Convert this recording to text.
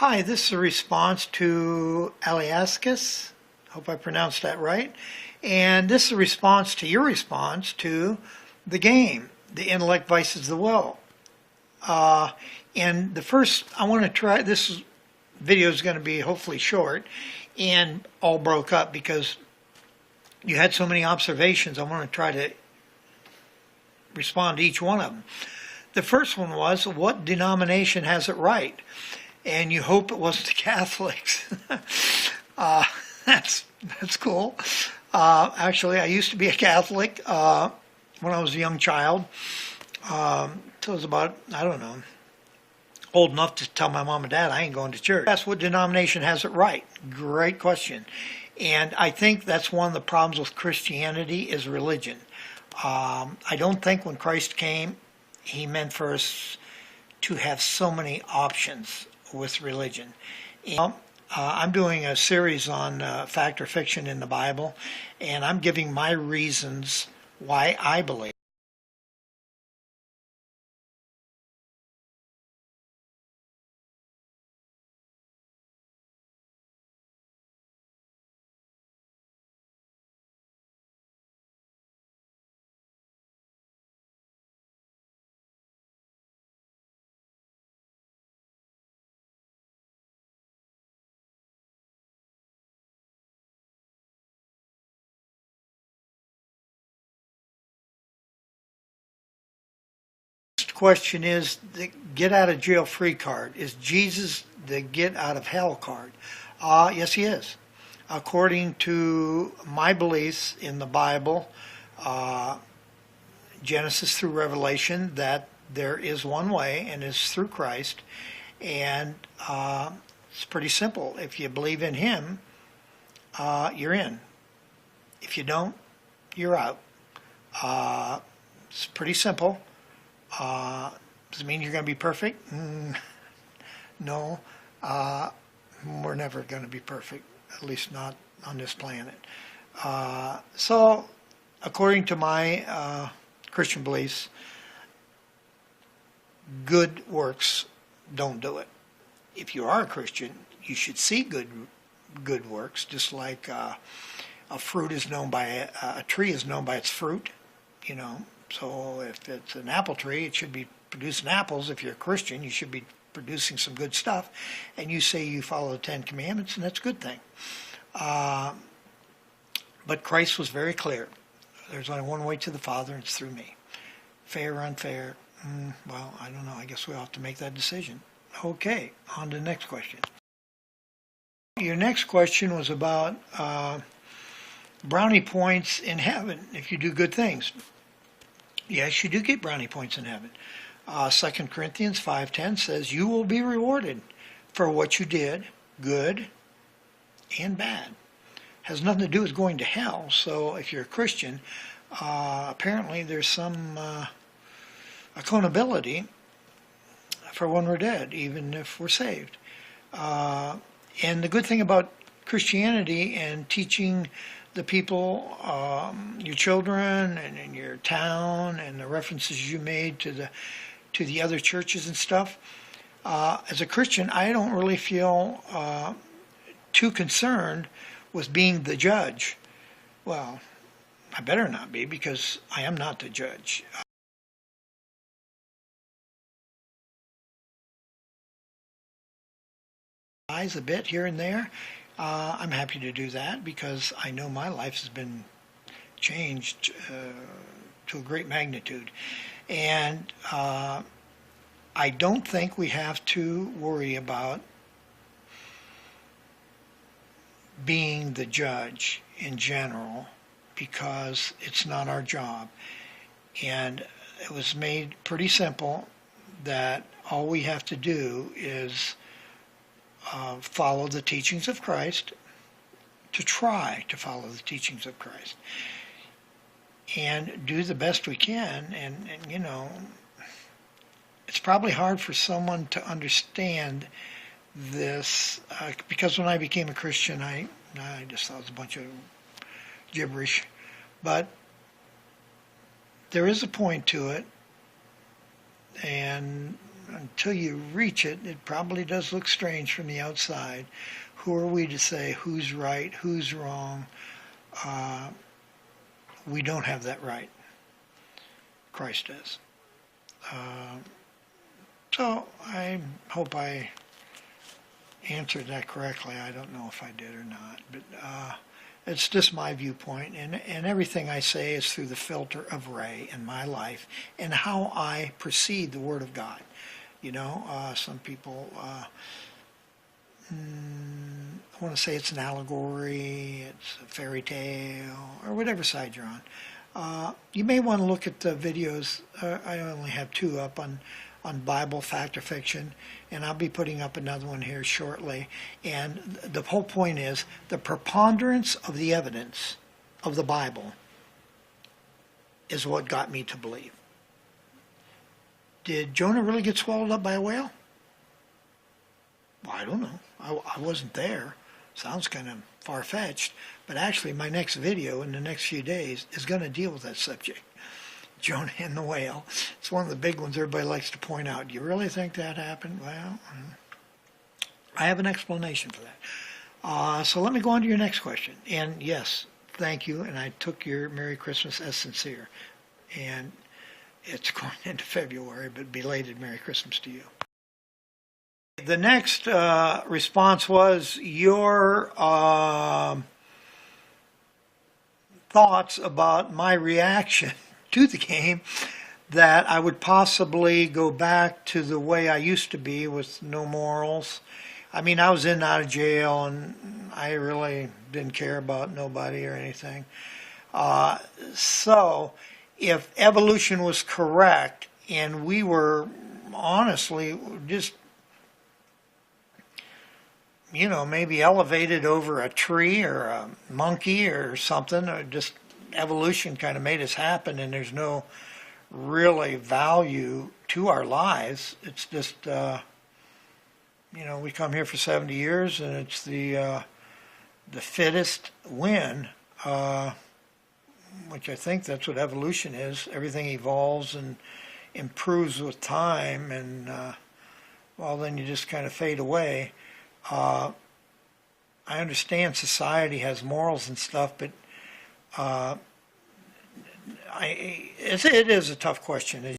Hi, this is a response to alliaskis. Hope I pronounced that right. And this is a response to your response to the game, The Intellect Vices the Will. And the first, I want to try, this video is going to be hopefully short and all broke up because you had so many observations. I want to try to respond to each one of them. The first one was, what denomination has it right? And you hope it wasn't the Catholics. That's cool. Actually, I used to be a Catholic when I was a young child. So I was about, I don't know, old enough to tell my mom and dad I ain't going to church. That's what denomination has it right. Great question. And I think that's one of the problems with Christianity is religion. I don't think when Christ came, he meant for us to have so many options with religion. I'm doing a series on fact or fiction in the Bible, and I'm giving my reasons why I believe. Question is the get out of jail free card. Is Jesus the get out of hell card? Yes, he is. According to my beliefs in the Bible, Genesis through Revelation, that there is one way and it's through Christ. And it's pretty simple. If you believe in him, you're in. If you don't, you're out. It's pretty simple. Does it mean you're going to be perfect? No. We're never going to be perfect, at least not on this planet. So, according to my Christian beliefs, good works don't do it. If you are a Christian, you should see good works, just like a fruit is known by a tree is known by its fruit, you know. So if it's an apple tree, it should be producing apples. If you're a Christian, you should be producing some good stuff. And you say you follow the Ten Commandments, and that's a good thing. But Christ was very clear. There's only one way to the Father, and it's through me. Fair or unfair? Well, I don't know. I guess we'll have to make that decision. Okay, on to the next question. Your next question was about brownie points in heaven if you do good things. Yes, you do get brownie points in heaven. 2 Corinthians 5:10 says, you will be rewarded for what you did, good and bad. Has nothing to do with going to hell. So if you're a Christian, apparently there's some accountability for when we're dead, even if we're saved. And the good thing about Christianity and teaching the people, your children, and in your town, and the references you made to the other churches and stuff. As a Christian, I don't really feel too concerned with being the judge. Well, I better not be, because I am not the judge. A bit here and there. I'm happy to do that because I know my life has been changed to a great magnitude. And I don't think we have to worry about being the judge in general because it's not our job. And it was made pretty simple that all we have to do is follow the teachings of Christ, to try to follow the teachings of Christ, and do the best we can. And you know, it's probably hard for someone to understand this because when I became a Christian, I just thought it was a bunch of gibberish. But there is a point to it, and until you reach it, it probably does look strange from the outside. Who are we to say who's right, who's wrong? We don't have that right. Christ does. So I hope I answered that correctly. I don't know if I did or not, but it's just my viewpoint, and everything I say is through the filter of Ray in my life and how I perceive the Word of God. You know, some people want to say it's an allegory, it's a fairy tale, or whatever side you're on. You may want to look at the videos. I only have 2 up on Bible, fact or fiction, and I'll be putting up another one here shortly. And the whole point is the preponderance of the evidence of the Bible is what got me to believe. Did Jonah really get swallowed up by a whale? Well, I don't know. I wasn't there. Sounds kind of far-fetched, but actually my next video in the next few days is going to deal with that subject. Jonah and the whale. It's one of the big ones everybody likes to point out. Do you really think that happened? Well, I have an explanation for that. So let me go on to your next question. And yes, thank you. And I took your Merry Christmas as sincere. And it's going into February, but belated Merry Christmas to you. The next response was your thoughts about my reaction to the game, that I would possibly go back to the way I used to be with no morals. I mean, I was in and out of jail, and I really didn't care about nobody or anything. So if evolution was correct, and we were honestly just, you know, maybe elevated over a tree or a monkey or something, or just evolution kind of made us happen, and there's no really value to our lives. It's just, you know, we come here for 70 years, and it's the fittest win, which I think that's what evolution is. Everything evolves and improves with time, and well, then you just kind of fade away. I understand society has morals and stuff, but it is a tough question.